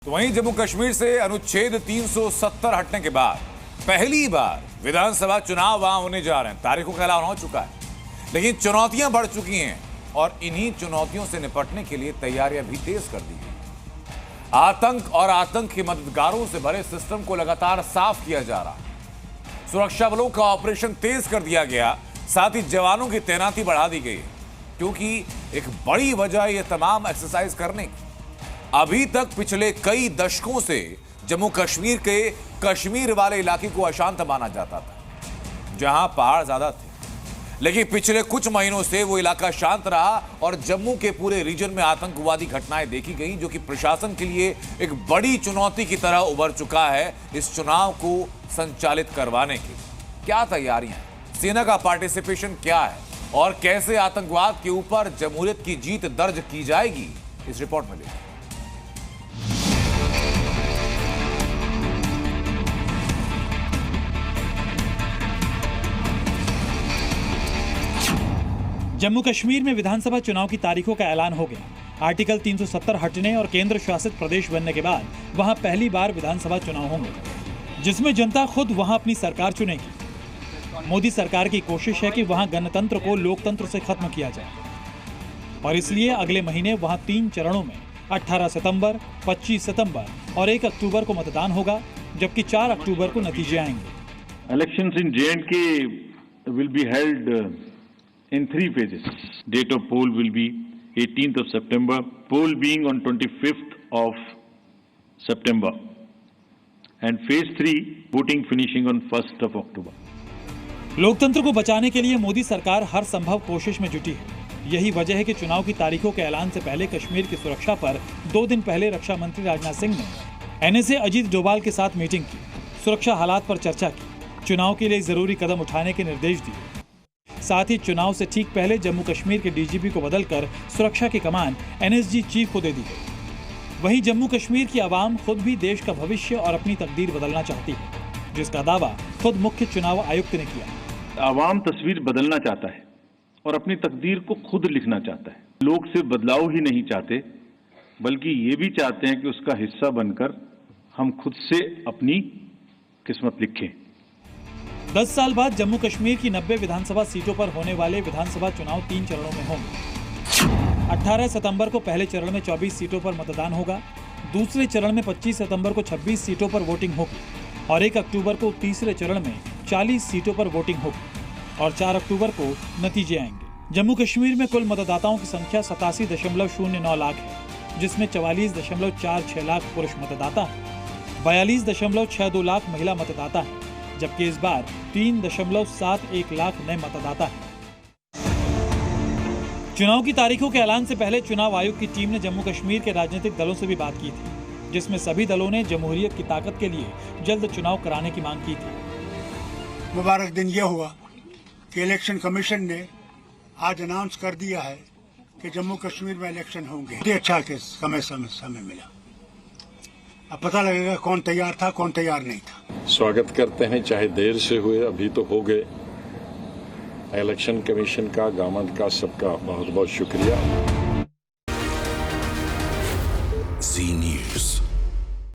तो वहीं जम्मू कश्मीर से अनुच्छेद 370 हटने के बाद पहली बार विधानसभा चुनाव वहां होने जा रहे हैं। तारीखों का ऐलान हो चुका है, लेकिन चुनौतियां बढ़ चुकी हैं और इन्हीं चुनौतियों से निपटने के लिए तैयारियां भी तेज कर दी गई। आतंक और आतंक के मददगारों से भरे सिस्टम को लगातार साफ किया जा रहा है। सुरक्षा बलों का ऑपरेशन तेज कर दिया गया, साथ ही जवानों की तैनाती बढ़ा दी गई, क्योंकि एक बड़ी वजह यह तमाम एक्सरसाइज करने की, अभी तक पिछले कई दशकों से जम्मू कश्मीर के कश्मीर वाले इलाके को अशांत माना जाता था, जहां पहाड़ ज्यादा थे। लेकिन पिछले कुछ महीनों से वो इलाका शांत रहा और जम्मू के पूरे रीजन में आतंकवादी घटनाएं देखी गई, जो कि प्रशासन के लिए एक बड़ी चुनौती की तरह उभर चुका है। इस चुनाव को संचालित करवाने की क्या तैयारियां, सेना का पार्टिसिपेशन क्या है और कैसे आतंकवाद के ऊपर जमहूरियत की जीत दर्ज की जाएगी, इस रिपोर्ट में देखिए। जम्मू कश्मीर में विधानसभा चुनाव की तारीखों का ऐलान हो गया। आर्टिकल 370 हटने और केंद्र शासित प्रदेश बनने के बाद वहां पहली बार विधानसभा चुनाव होंगे, जिसमें जनता खुद वहां अपनी सरकार चुनेगी। मोदी सरकार की कोशिश है कि वहां गणतंत्र को लोकतंत्र से खत्म किया जाए और इसलिए अगले महीने वहां 3 चरणों में 18 सितंबर, 25 सितंबर और 1 अक्टूबर को मतदान होगा, जबकि 4 अक्टूबर को नतीजे आएंगे। Elections in J&K will be held in 3 phases. Date of poll will be 18th of September, poll being on 25th of September, and phase 3 voting finishing on 1st of October. लोकतंत्र को बचाने के लिए मोदी सरकार हर संभव कोशिश में जुटी है। यही वजह है कि चुनाव की तारीखों के ऐलान से पहले कश्मीर की सुरक्षा पर 2 दिन पहले रक्षा मंत्री राजनाथ सिंह ने NSA अजीत डोभाल के साथ मीटिंग की, सुरक्षा हालात पर चर्चा की, चुनाव के लिए जरूरी कदम उठाने के निर्देश दिए। साथ ही चुनाव से ठीक पहले जम्मू कश्मीर के DGP को बदलकर सुरक्षा की कमान NSG चीफ को दे दी गई। वहीं जम्मू कश्मीर की आवाम खुद भी देश का भविष्य और अपनी तकदीर बदलना चाहती है, जिसका दावा खुद मुख्य चुनाव आयुक्त ने किया। आवाम तस्वीर बदलना चाहता है और अपनी तकदीर को खुद लिखना चाहता है। लोग सिर्फ बदलाव ही नहीं चाहते, बल्कि ये भी चाहते हैं कि उसका हिस्सा बनकर हम खुद से अपनी किस्मत लिखें। 10 साल बाद जम्मू कश्मीर की 90 विधानसभा सीटों पर होने वाले विधानसभा चुनाव 3 चरणों में होंगे। 18 सितंबर को पहले चरण में 24 सीटों पर मतदान होगा, दूसरे चरण में 25 सितंबर को 26 सीटों पर वोटिंग होगी और 1 अक्टूबर को तीसरे चरण में 40 सीटों पर वोटिंग होगी और 4 अक्टूबर को नतीजे आएंगे। जम्मू कश्मीर में कुल मतदाताओं की संख्या 87.09 लाख है, जिसमें 44.46 लाख पुरुष मतदाता हैं, 42.62 लाख महिला मतदाता हैं, जबकि इस बार 3.71 लाख नए मतदाता हैं। चुनाव की तारीखों के ऐलान से पहले चुनाव आयोग की टीम ने जम्मू कश्मीर के राजनीतिक दलों से भी बात की थी, जिसमें सभी दलों ने जमहूरियत की ताकत के लिए जल्द चुनाव कराने की मांग की थी। मुबारक दिन यह हुआ कि इलेक्शन कमीशन ने आज अनाउंस कर दिया है कि जम्मू कश्मीर में इलेक्शन होंगे। बहुत अच्छा के समय मिला, अब पता लगेगा कौन तैयार था कौन तैयार नहीं था। स्वागत करते हैं, चाहे देर से हुए, अभी तो हो गए। इलेक्शन कमीशन का, गवर्नमेंट का, सबका बहुत बहुत शुक्रिया। Zee News।